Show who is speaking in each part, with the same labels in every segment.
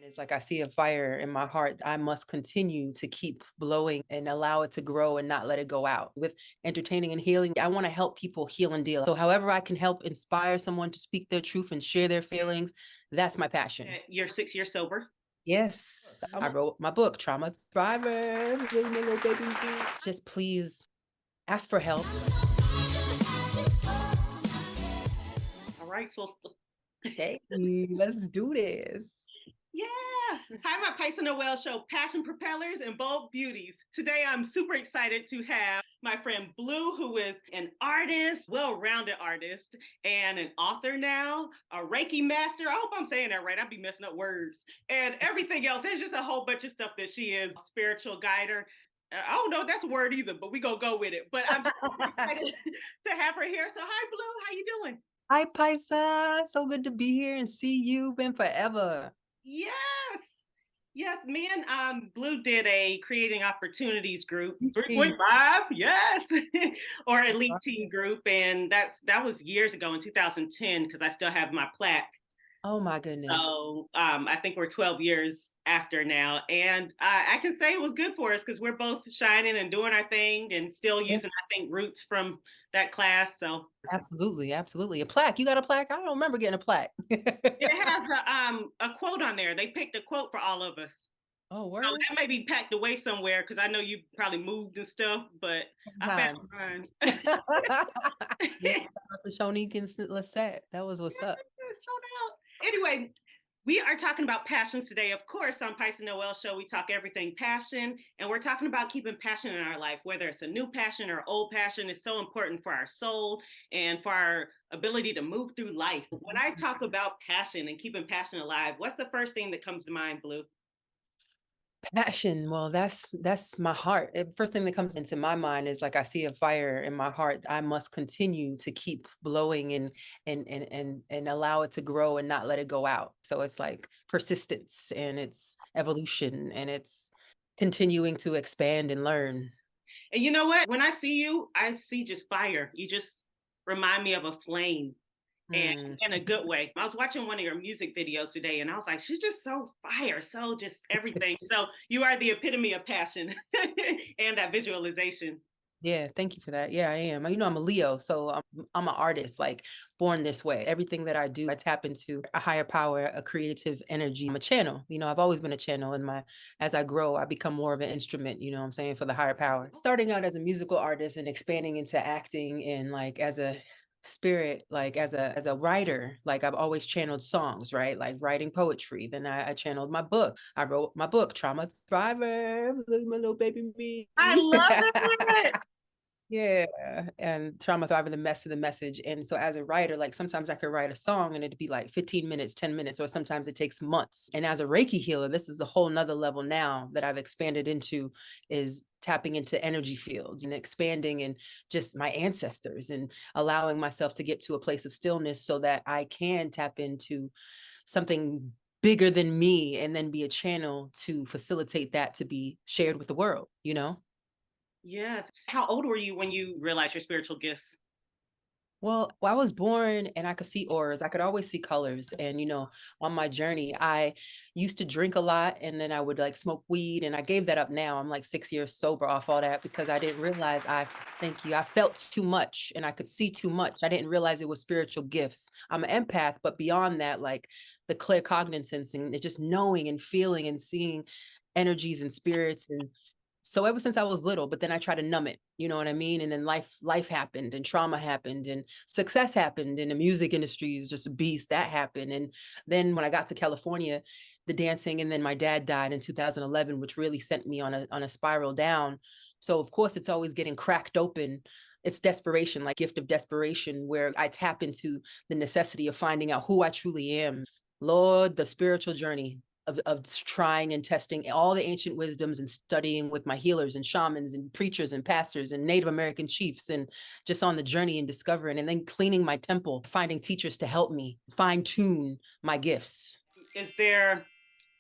Speaker 1: It's like I see a fire in my heart. I must continue to keep blowing and allow it to grow and not let it go out. With entertaining and healing, I want to help people heal and deal. So, however, I can help inspire someone to speak their truth and share their feelings, that's my passion.
Speaker 2: You're 6 years sober.
Speaker 1: Yes, I wrote my book, Trauma Thriver. Just please ask for help.
Speaker 2: All right, so
Speaker 1: Hey, let's do this.
Speaker 2: yeah. Hi, my Pysa Noel Show, Passion Propellers and Bold Beauties. Today, I'm super excited to have my friend Blu, who is an artist, well-rounded artist, and an author now, a Reiki master. I hope I'm saying that right. I'll be messing up words and everything else. There's just a whole bunch of stuff that she is. Spiritual guider. I don't know if that's a word either, but we gonna go with it. But I'm excited to have her here. So, hi, Blu. How you doing?
Speaker 1: Hi, Pysa. So good to be here and see you. Been forever.
Speaker 2: Yes. Yes, me and Blu did a creating opportunities group,
Speaker 1: Hey.
Speaker 2: 3.5, yes, or elite teen group, and that was years ago in 2010 because I still have my plaque.
Speaker 1: Oh my goodness.
Speaker 2: So I think we're 12 years after now, and I can say it was good for us because we're both shining and doing our thing and still
Speaker 1: Yeah,
Speaker 2: using, I think, roots from that class. So
Speaker 1: absolutely, absolutely. A plaque. You got a plaque? I don't remember getting a plaque.
Speaker 2: it has a quote on there. They picked a quote for all of us.
Speaker 1: Oh,
Speaker 2: So
Speaker 1: word?
Speaker 2: that may be packed away somewhere because I know you probably moved and stuff, but I found
Speaker 1: Sometimes.
Speaker 2: mine.
Speaker 1: Yeah, shout out to Shonique and Lisette. That was what's up.
Speaker 2: Shout out. Anyway, we are talking about passions today. Of course, on Pysa Noel Show, we talk everything passion, and we're talking about keeping passion in our life, whether it's a new passion or old passion. It's so important for our soul and for our ability to move through life. When I talk about passion and keeping passion alive, what's the first thing that comes to mind, Blu?
Speaker 1: Passion. Well, that's my heart. First thing that comes into my mind is like I see a fire in my heart. I must continue to keep blowing and allow it to grow and not let it go out. So it's like persistence and it's evolution and it's continuing to expand and learn.
Speaker 2: And you know what? When I see you, I see just fire. You just remind me of a flame and
Speaker 1: Hmm.
Speaker 2: in a good way. I was watching one of your music videos today and I was like, she's just so fire, so just everything. So you are the epitome of passion and that visualization.
Speaker 1: Yeah, thank you for that. Yeah, I am. You know, I'm a Leo, so I'm an artist, like born this way. Everything that I do, I tap into a higher power, a creative energy. I'm a channel. You know, I've always been a channel. In my as I grow, I become more of an instrument. You know, what I'm saying for the higher power. Starting out as a musical artist and expanding into acting and like as a spirit, like as a writer, like I've always channeled songs, right? Like writing poetry. Then I channeled my book. I wrote my book, Trauma Thriver, my little baby
Speaker 2: I
Speaker 1: me.
Speaker 2: love it.
Speaker 1: Yeah, and trauma thrive in the mess of the message. And so as a writer, like sometimes I could write a song and it'd be like 15 minutes, 10 minutes, or sometimes it takes months. And as a Reiki healer, this is a whole nother level now that I've expanded into is tapping into energy fields and expanding and just my ancestors and allowing myself to get to a place of stillness so that I can tap into something bigger than me and then be a channel to facilitate that to be shared with the world, you know?
Speaker 2: Yes. How old were you when you realized your spiritual gifts?
Speaker 1: Well, I was born and I could see auras. I could always see colors. And, you know, on my journey, I used to drink a lot and then I would like smoke weed. And I gave that up now. I'm like 6 years sober off all that because I didn't realize thank you, I felt too much and I could see too much. I didn't realize it was spiritual gifts. I'm an empath, but beyond that, like the clear cognizance and just knowing and feeling and seeing energies and spirits and so ever since I was little, but then I try to numb it, you know what I mean? And then life happened and trauma happened and success happened and the music industry is just a beast that happened. And then when I got to California, the dancing and then my dad died in 2011, which really sent me on a spiral down. So of course it's always getting cracked open. It's desperation, like gift of desperation, where I tap into the necessity of finding out who I truly am. Lord, the spiritual journey of trying and testing all the ancient wisdoms and studying with my healers and shamans and preachers and pastors and Native American chiefs and just on the journey and discovering and then cleaning my temple, finding teachers to help me fine tune my gifts.
Speaker 2: Is there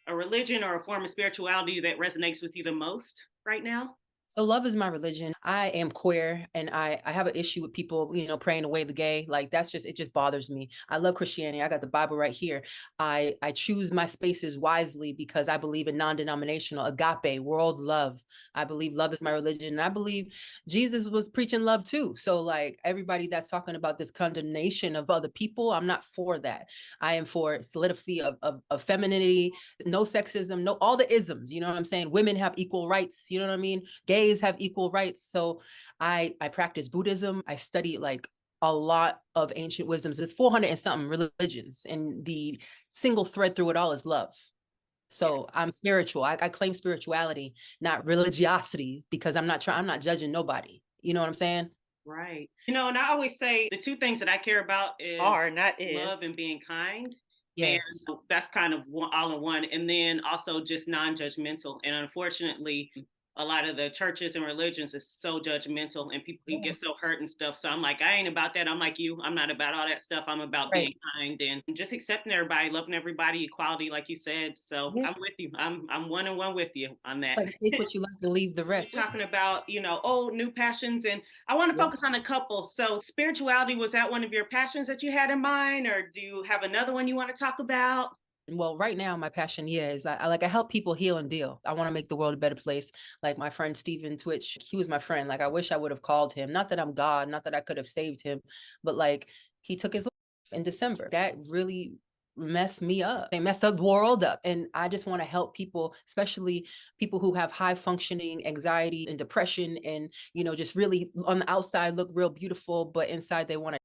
Speaker 2: a religion or a form of spirituality that resonates with you the most right now?
Speaker 1: So love is my religion. I am queer and I have an issue with people, praying away the gay. Like that's just, it just bothers me. I love Christianity. I got the Bible right here. I choose my spaces wisely because I believe in non-denominational agape, world love. I believe love is my religion. And I believe Jesus was preaching love too. So like everybody that's talking about this condemnation of other people, I'm not for that. I am for solidity of femininity, no sexism, no all the isms, you know what I'm saying? Women have equal rights, you know what I mean? Gays have equal rights. So I practice Buddhism. I study like a lot of ancient wisdoms. There's 400 and something religions, and the single thread through it all is love.
Speaker 2: Yeah.
Speaker 1: So I'm spiritual. I claim spirituality, not religiosity, because I'm not judging nobody. You know what I'm saying?
Speaker 2: Right. And I always say the two things that I care about
Speaker 3: Are,
Speaker 2: is
Speaker 3: not
Speaker 2: love
Speaker 3: is.
Speaker 2: and being kind. And
Speaker 1: Yes.
Speaker 2: that's kind of all in one. And then also just non-judgmental. And unfortunately, a lot of the churches and religions is so judgmental and people can
Speaker 1: Yeah.
Speaker 2: get so hurt and stuff. So I'm like, I ain't about that. I'm like you. I'm not about all that stuff. I'm about being
Speaker 1: Right.
Speaker 2: kind and just accepting everybody, loving everybody, equality, like you said. So
Speaker 1: Yeah.
Speaker 2: I'm with you. I'm one and one with you on
Speaker 1: It's
Speaker 2: that.
Speaker 1: like take what you like and leave the rest.
Speaker 2: Talking about, old new passions, and I want to
Speaker 1: Yeah.
Speaker 2: focus on a couple. So spirituality, was that one of your passions that you had in mind, or do you have another one you want to talk about?
Speaker 1: Well, right now, my passion, yeah, is I help people heal and deal. I want to make the world a better place. Like my friend Stephen Twitch, he was my friend. Like I wish I would have called him. Not that I'm God, not that I could have saved him, but like he took his life in December. That really messed me up. They messed up the world up. And I just want to help people, especially people who have high functioning anxiety and depression and, just really on the outside look real beautiful, but inside they want to.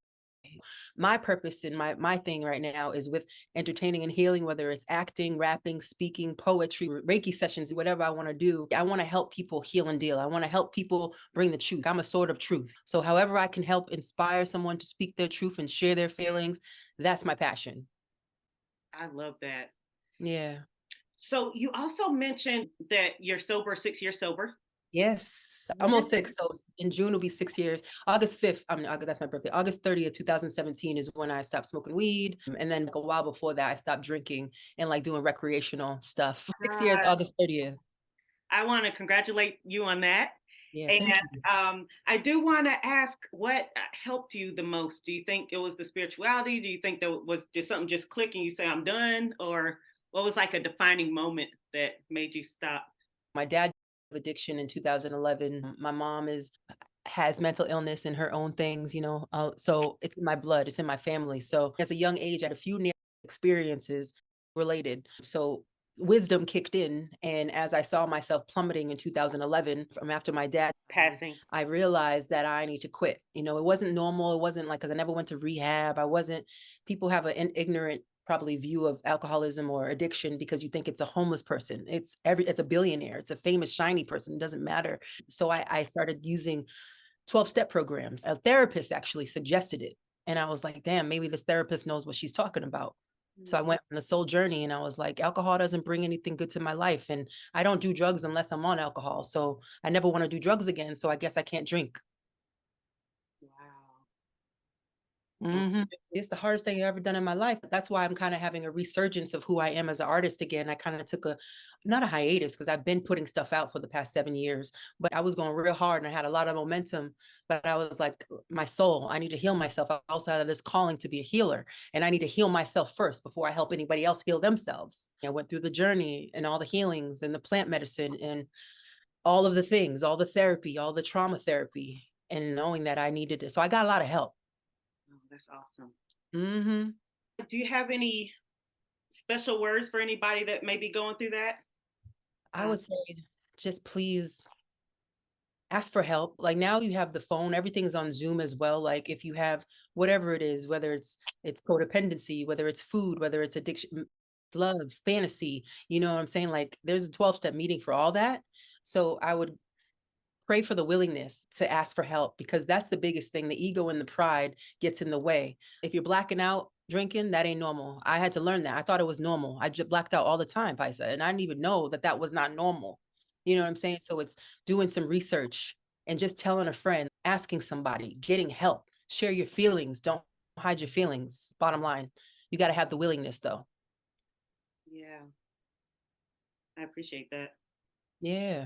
Speaker 1: My purpose and my thing right now is with entertaining and healing, whether it's acting, rapping, speaking, poetry, Reiki sessions, whatever I want to do. I want to help people heal and deal. I want to help people bring the truth. I'm a sword of truth. So however I can help inspire someone to speak their truth and share their feelings, that's my passion.
Speaker 2: I love that.
Speaker 1: Yeah.
Speaker 2: So you also mentioned that you're sober, 6 years sober.
Speaker 1: Yes,
Speaker 2: What?
Speaker 1: almost six. So in June will be 6 years. August 5th, I mean, that's my birthday. August 30th, 2017 is when I stopped smoking weed. And then like a while before that, I stopped drinking and like doing recreational stuff. 6 years, August 30th.
Speaker 2: I want to congratulate you on that.
Speaker 1: Yeah,
Speaker 2: And
Speaker 1: thank you.
Speaker 2: I do want to ask what helped you the most. Do you think it was the spirituality? Do you think there was just something just clicking? You say, I'm done? Or what was like a defining moment that made you stop?
Speaker 1: My dad addiction in 2011. My mom has mental illness and her own things, so it's in my blood, it's in my family. So as a young age, I had a few near experiences related. So wisdom kicked in. And as I saw myself plummeting in 2011 from after my dad
Speaker 3: Passing.
Speaker 1: I realized that I need to quit. It wasn't normal. It wasn't like, because I never went to rehab. I wasn't, people have an ignorant probably view of alcoholism or addiction because you think it's a homeless person. It's a billionaire. It's a famous, shiny person. It doesn't matter. So I started using 12-step programs. A therapist actually suggested it. And I was like, damn, maybe this therapist knows what she's talking about. So I went on the soul journey and I was like, alcohol doesn't bring anything good to my life. And I don't do drugs unless I'm on alcohol. So I never want to do drugs again. So I guess I can't drink.
Speaker 2: Wow.
Speaker 1: Mhm. It's the hardest thing I've ever done in my life. That's why I'm kind of having a resurgence of who I am as an artist again. I kind of took not a hiatus because I've been putting stuff out for the past 7 years, but I was going real hard and I had a lot of momentum. But I was like, my soul, I need to heal myself. I also had this calling to be a healer and I need to heal myself first before I help anybody else heal themselves. I went through the journey and all the healings and the plant medicine and all of the things, all the therapy, all the trauma therapy, and knowing that I needed it. So I got a lot of help.
Speaker 2: Oh, that's awesome.
Speaker 1: Hmm.
Speaker 2: Do you have any special words for anybody that may be going through that?
Speaker 1: I would say just please ask for help. Like now you have the phone, everything's on Zoom as well. Like if you have whatever it is, whether it's codependency, whether it's food, whether it's addiction, love, fantasy, you know what I'm saying? Like there's a 12-step meeting for all that. So I would pray for the willingness to ask for help because that's the biggest thing. The ego and the pride gets in the way. If you're blacking out drinking, that ain't normal. I had to learn that. I thought it was normal. I just blacked out all the time, Pysa, and I didn't even know that that was not normal. You know what I'm saying? So it's doing some research and just telling a friend, asking somebody, getting help, share your feelings. Don't hide your feelings. Bottom line, you got to have the willingness though.
Speaker 2: Yeah, I appreciate that.
Speaker 1: Yeah.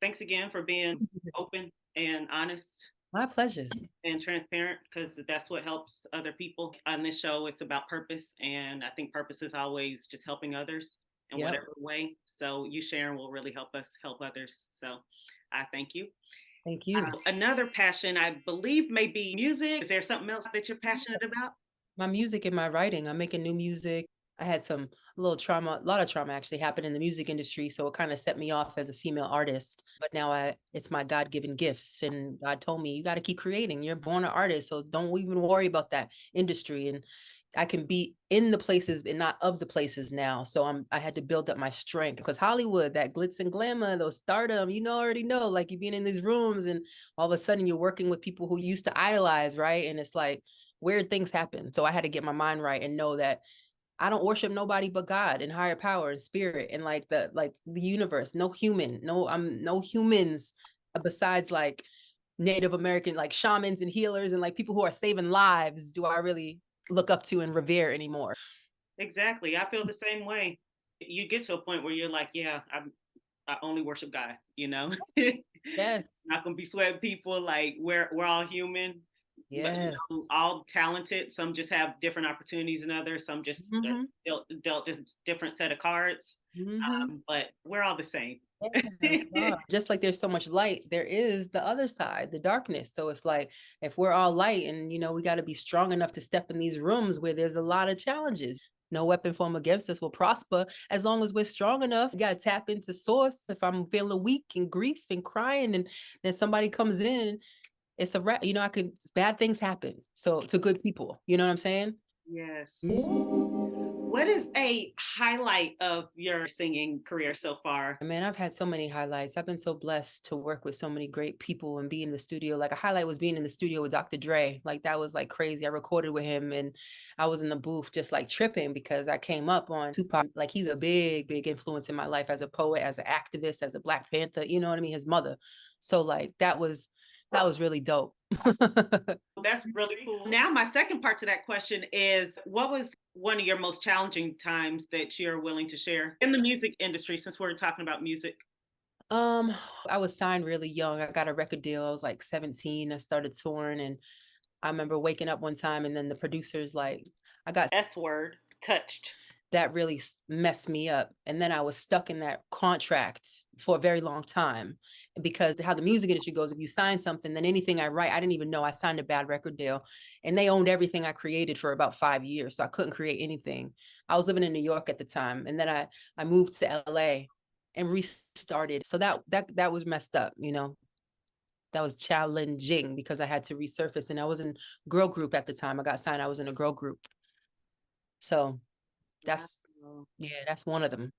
Speaker 2: Thanks again for being open and honest
Speaker 1: My pleasure.
Speaker 2: and transparent, because that's what helps other people. On this show, it's about purpose. And I think purpose is always just helping others in
Speaker 1: Yep.
Speaker 2: whatever way. So you sharing will really help us help others. So I thank you.
Speaker 1: Thank you.
Speaker 2: Another passion, I believe, may be music. Is there something else that you're passionate about?
Speaker 1: My music and my writing. I'm making new music. I had some little trauma, a lot of trauma actually happened in the music industry. So it kind of set me off as a female artist. But now it's my God-given gifts. And God told me, you got to keep creating. You're born an artist. So don't even worry about that industry. And I can be in the places and not of the places now. So I had to build up my strength because Hollywood, that glitz and glamour, those stardom, already know, like you've been in these rooms and all of a sudden you're working with people who you used to idolize, right? And it's like weird things happen. So I had to get my mind right and know that I don't worship nobody but God and higher power and spirit and like the universe. No human, no humans besides like Native American like shamans and healers and like people who are saving lives do I really look up to and revere anymore.
Speaker 2: Exactly. I feel the same way. You get to a point where you're like, yeah, I only worship God, you know.
Speaker 1: Yes.
Speaker 2: Not gonna be sweating people, like we're all human, but
Speaker 1: Yes.
Speaker 2: all talented. Some just have different opportunities than others. Some just dealt just different set of cards. But we're all the same.
Speaker 1: Yeah, just like there's so much light, there is the other side, the darkness. So it's like if we're all light and we got to be strong enough to step in these rooms where there's a lot of challenges. No weapon formed against us will prosper as long as we're strong enough. You got to tap into source. If I'm feeling weak and grief and crying and then somebody comes in, it's a wrap. Bad things happen. So to good people, you know what I'm saying?
Speaker 2: Yes. What is a highlight of your singing career so far?
Speaker 1: Man, I've had so many highlights. I've been so blessed to work with so many great people and be in the studio. Like a highlight was being in the studio with Dr. Dre. Like that was like crazy. I recorded with him and I was in the booth just like tripping because I came up on Tupac. Like he's a big, big influence in my life as a poet, as an activist, as a Black Panther, you know what I mean? His mother. So like that was really dope.
Speaker 2: That's really cool. Now, my second part to that question is what was one of your most challenging times that you're willing to share in the music industry, since we're talking about music?
Speaker 1: Um, I was signed really young. I got a record deal. I was like 17. I started touring and I remember waking up one time and then the producers like, I got
Speaker 2: S word, touched.
Speaker 1: that really messed me up. And then I was stuck in that contract for a very long time because how the music industry goes, if you sign something, then anything I write, I didn't even know I signed a bad record deal and they owned everything I created for about 5 years. So I couldn't create anything. I was living in New York at the time. And then I moved to LA and restarted. So that was messed up, that was challenging because I had to resurface and I was in girl group at the time. I got signed. I was in a girl group. So that's,
Speaker 2: Wow.
Speaker 1: yeah, that's one of them.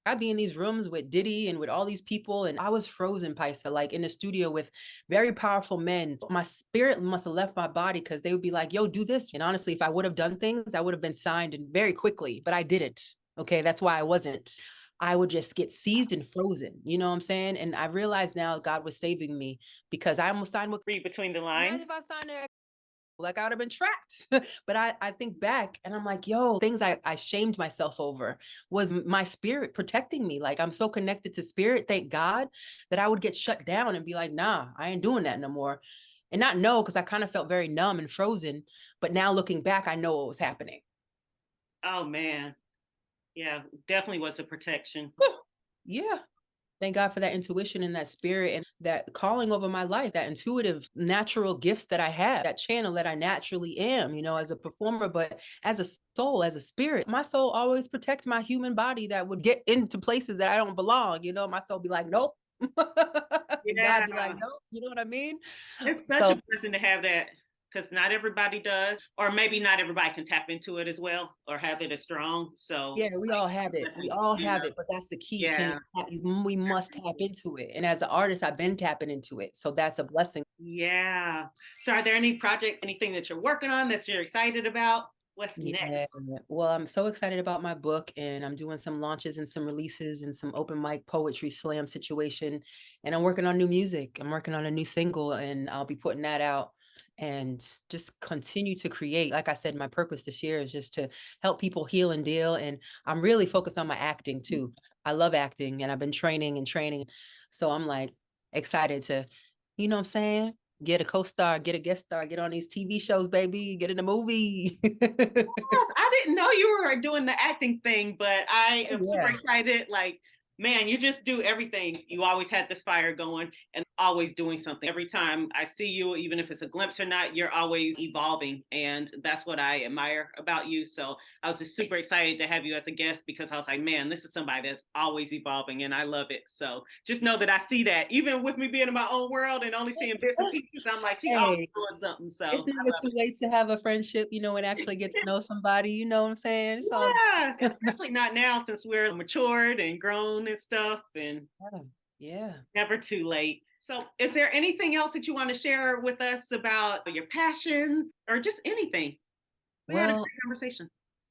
Speaker 1: I'd be in these rooms with Diddy and with all these people, and I was frozen, Pysa, like in the studio with very powerful men. My spirit must have left my body because they would be like, yo, do this. And honestly, if I would have done things, I would have been signed and very quickly, but I didn't. Okay, that's why I wasn't. I would just get seized and frozen. You know what I'm saying? And I realized now God was saving me because I almost signed with.
Speaker 2: Read between the
Speaker 1: Imagine
Speaker 2: lines.
Speaker 1: if I signed there like I would have been trapped. But I think back and I'm like, yo, things I shamed myself over was my spirit protecting me. Like I'm so connected to spirit, thank God, that I would get shut down and be like, nah, I ain't doing that no more. And not know, because I kind of felt very numb and frozen. But now looking back, I know what was happening.
Speaker 2: Oh man. Yeah, definitely was a protection.
Speaker 1: Yeah. Thank God for that intuition and that spirit and that calling over my life, that intuitive, natural gifts that I have, that channel that I naturally am, as a performer, but as a soul, as a spirit. My soul always protects my human body that would get into places that I don't belong. My soul be like, nope. And
Speaker 2: Yeah.
Speaker 1: God be like, nope. You know what I mean?
Speaker 2: It's such
Speaker 1: So
Speaker 2: a blessing to have that, because not everybody does, or maybe not everybody can tap into it as well or have it as strong. So,
Speaker 1: yeah, we all have it. We all have it, but that's the key.
Speaker 2: yeah,
Speaker 1: We must tap into it. And as an artist, I've been tapping into it. So that's a blessing.
Speaker 2: yeah. So, are there any projects, anything that you're working on that you're excited about? What's
Speaker 1: Yeah.
Speaker 2: next?
Speaker 1: Well, I'm so excited about my book and I'm doing some launches and some releases and some open mic poetry slam situation. And I'm working on new music. I'm working on a new single and I'll be putting that out and just continue to create. Like I said, my purpose this year is just to help people heal and deal. And I'm really focused on my acting too. I love acting and I've been training and training. So I'm like, excited to, you know what I'm saying? Get a co-star, get a guest star, get on these TV shows, baby, get in a movie.
Speaker 2: Yes, I didn't know you were doing the acting thing, but I
Speaker 1: Oh,
Speaker 2: am super
Speaker 1: yeah.
Speaker 2: excited. Like, man, you just do everything. You always had this fire going and always doing something. Every time I see you, even if it's a glimpse or not, you're always evolving. And that's what I admire about you. So I was just super excited to have you as a guest because I was like, man, this is somebody that's always evolving and I love it. So just know that I see that. Even with me being in my own world and only seeing bits and pieces, I'm like, she always
Speaker 1: Hey,
Speaker 2: doing something. So I
Speaker 1: it's never
Speaker 2: love
Speaker 1: too
Speaker 2: it.
Speaker 1: late to have a friendship, and actually get to know somebody, you know what I'm saying? It's all
Speaker 2: Yes, especially not now since we're matured and grown and stuff, and
Speaker 1: yeah. Yeah.
Speaker 2: never too late. So, is there anything else that you want to share with us about your passions or just anything? We had a
Speaker 1: Well,
Speaker 2: great conversation.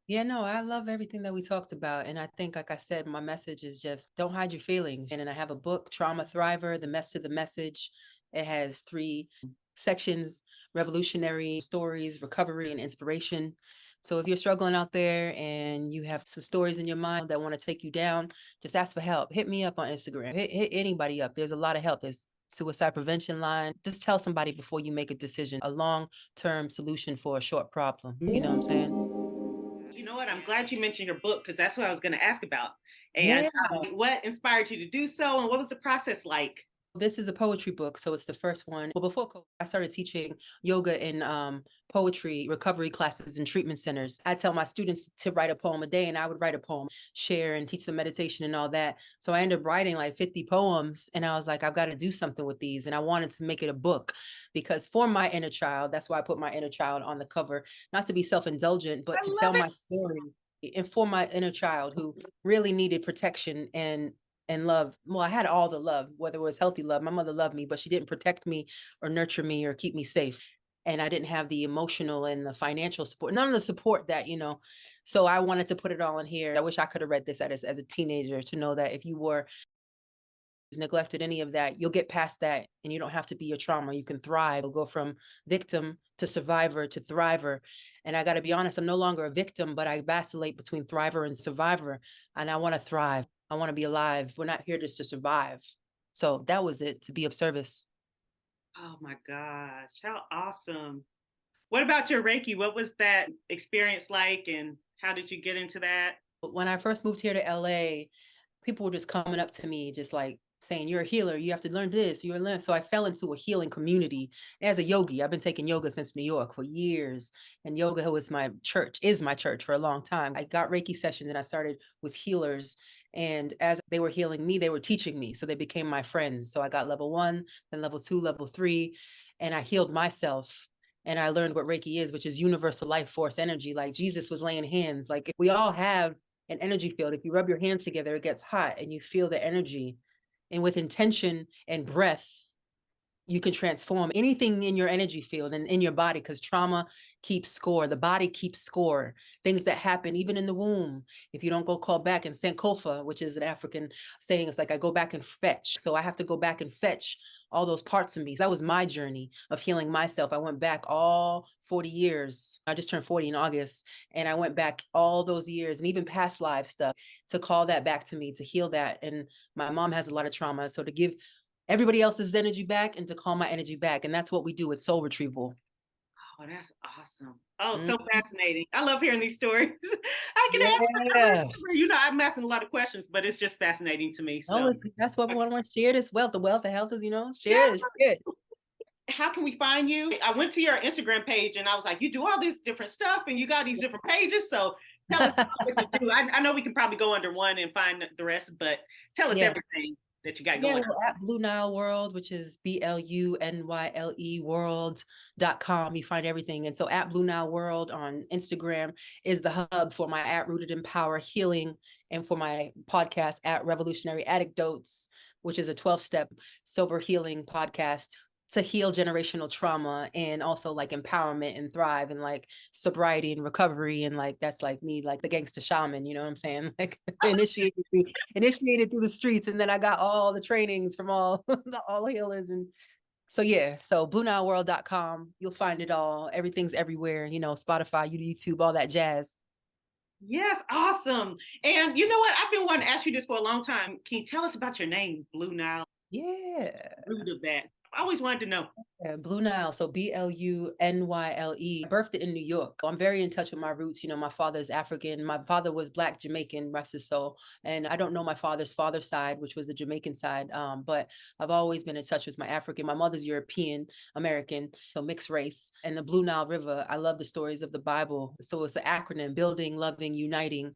Speaker 1: yeah, no, I love everything that we talked about. And I think, like I said, my message is just don't hide your feelings. And then I have a book, Trauma Thriver, The Mess to the Message. It has 3 sections: revolutionary stories, recovery, and inspiration. So if you're struggling out there and you have some stories in your mind that want to take you down, just ask for help. Hit me up on Instagram. Hit anybody up. There's a lot of help. There's suicide prevention line. Just tell somebody before you make a decision, a long-term solution for a short problem. You know what I'm saying?
Speaker 2: You know what? I'm glad you mentioned your book because that's what I was going to ask about. And
Speaker 1: Yeah.
Speaker 2: what inspired you to do so, and what was the process like?
Speaker 1: This is a poetry book, so it's the first one. Well, before COVID, I started teaching yoga and poetry recovery classes in treatment centers. I tell my students to write a poem a day, and I would write a poem, share, and teach them meditation and all that. So I ended up writing like 50 poems, and I was like, I've got to do something with these, and I wanted to make it a book because for my inner child, that's why I put my inner child on the cover, not to be self-indulgent,
Speaker 2: I
Speaker 1: but to
Speaker 2: love
Speaker 1: tell
Speaker 2: it.
Speaker 1: my story. And for my inner child who really needed protection and love. Well, I had all the love, whether it was healthy love. My mother loved me, but she didn't protect me or nurture me or keep me safe. And I didn't have the emotional and the financial support, none of the support that. So I wanted to put it all in here. I wish I could have read this as a teenager to know that if you were neglected any of that, you'll get past that and you don't have to be a trauma. You can thrive. You'll go from victim to survivor to thriver. And I got to be honest, I'm no longer a victim, but I vacillate between thriver and survivor. And I want to thrive. I want to be alive. We're not here just to survive. So that was it, to be of service.
Speaker 2: Oh my gosh, how awesome. What about your Reiki? What was that experience like, and how did you get into that?
Speaker 1: But when I first moved here to LA, people were just coming up to me, just like saying, "You're a healer. You have to learn this. You're learn." So I fell into a healing community as a yogi. I've been taking yoga since New York for years, and yoga was my church, is my church for a long time. I got Reiki sessions, and I started with healers. And as they were healing me, they were teaching me. So they became my friends. So I got level 1, then level 2, level 3, and I healed myself. And I learned what Reiki is, which is universal life force energy. Like Jesus was laying hands. Like we all have an energy field. If you rub your hands together, it gets hot and you feel the energy. And with intention and breath, you can transform anything in your energy field and in your body, because trauma keeps score. The body keeps score. Things that happen even in the womb, if you don't go call back and sankofa, which is an African saying, it's like I go back and fetch. So I have to go back and fetch all those parts of me. So that was my journey of healing myself. I went back all 40 years. I just turned 40 in August, and I went back all those years and even past life stuff to call that back to me, to heal that. And my mom has a lot of trauma, so to give everybody else's energy back and to call my energy back. And that's what we do with soul retrieval.
Speaker 2: Oh, that's awesome. Oh, so
Speaker 1: Mm,
Speaker 2: fascinating. I love hearing these stories. I can ask
Speaker 1: yeah.
Speaker 2: forever. I'm asking a lot of questions, but it's just fascinating to me.
Speaker 1: No,
Speaker 2: So,
Speaker 1: that's what we want to share this wealth. The wealth of health is,
Speaker 2: yeah,
Speaker 1: share it, share it.
Speaker 2: how can we find you? I went to your Instagram page and I was like, you do all this different stuff and you got these different pages. So, tell us what you do. I know we can probably go under one and find the rest, but tell us
Speaker 1: Yeah.
Speaker 2: everything that you got
Speaker 1: Yeah,
Speaker 2: going.
Speaker 1: well, at Blu Nyle World, which is BLUNYLE world.com, you find everything. And so at Blu Nyle World on Instagram is the hub for my at Rooted in Power healing, and for my podcast at Revolutionary Anecdotes, which is a 12-step sober healing podcast to heal generational trauma and also like empowerment and thrive and like sobriety and recovery. And like that's like me, like the gangster shaman, you know what I'm saying? Like initiated through the streets, and then I got all the trainings from all all healers. And so yeah, so BlueNileWorld.com, you'll find it all. Everything's everywhere, Spotify, YouTube, all that jazz.
Speaker 2: Yes, awesome. And you know what? I've been wanting to ask you this for a long time. Can you tell us about your name, Blu Nyle?
Speaker 1: Yeah.
Speaker 2: Root of that. I always wanted to know.
Speaker 1: Yeah, Blu Nyle. So Blunyle. Birthed in New York. I'm very in touch with my roots. You know, my father's African. My father was Black Jamaican, rest his soul. And I don't know my father's side, which was the Jamaican side. But I've always been in touch with my African. My mother's European American, so mixed race. And the Blue Nile River, I love the stories of the Bible. So it's an acronym: building, loving, uniting,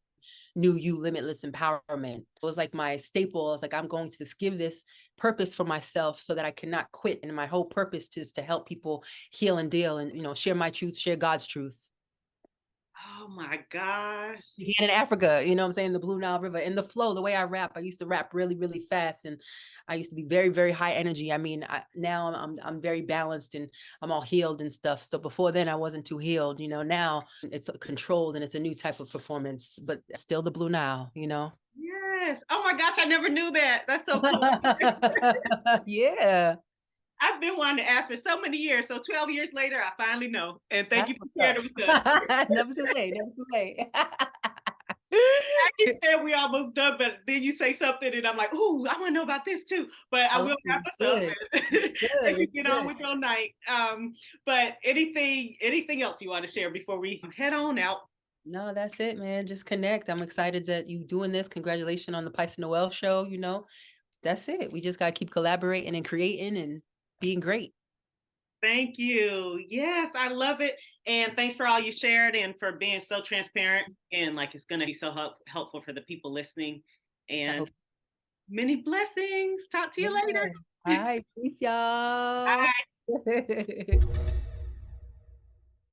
Speaker 1: new you, limitless empowerment. It was like my staple. I was like, I'm going to give this purpose for myself so that I cannot quit. And my whole purpose is to help people heal and deal and, share my truth, share God's truth.
Speaker 2: Oh my gosh.
Speaker 1: Began in Africa, you know what I'm saying? The Blue Nile River and the flow, the way I rap, I used to rap really, really fast. And I used to be very, very high energy. I mean, now I'm very balanced and I'm all healed and stuff. So before then I wasn't too healed, now it's controlled and it's a new type of performance, but still the Blue Nile.
Speaker 2: Yes. Oh my gosh, I never knew that. That's so cool.
Speaker 1: Yeah.
Speaker 2: I've been wanting to ask for so many years. So 12 years later, I finally know. And thank you for sharing it with
Speaker 1: us. Never too late. Never too late.
Speaker 2: I keep saying we almost done, but then you say something and I'm like, ooh, I want to know about this too. But I will wrap us up and let you get on with your night. But anything else you want to share before we head on out?
Speaker 1: No, that's it, man. Just connect. I'm excited that you doing this. Congratulations on the Pysa Noel show. That's it. We just got to keep collaborating and creating and being great.
Speaker 2: Thank you. Yes, I love it. And thanks for all you shared and for being so transparent. And like it's going to be so helpful for the people listening. And many blessings. Talk to you later.
Speaker 1: All right. Peace, y'all.
Speaker 2: Bye.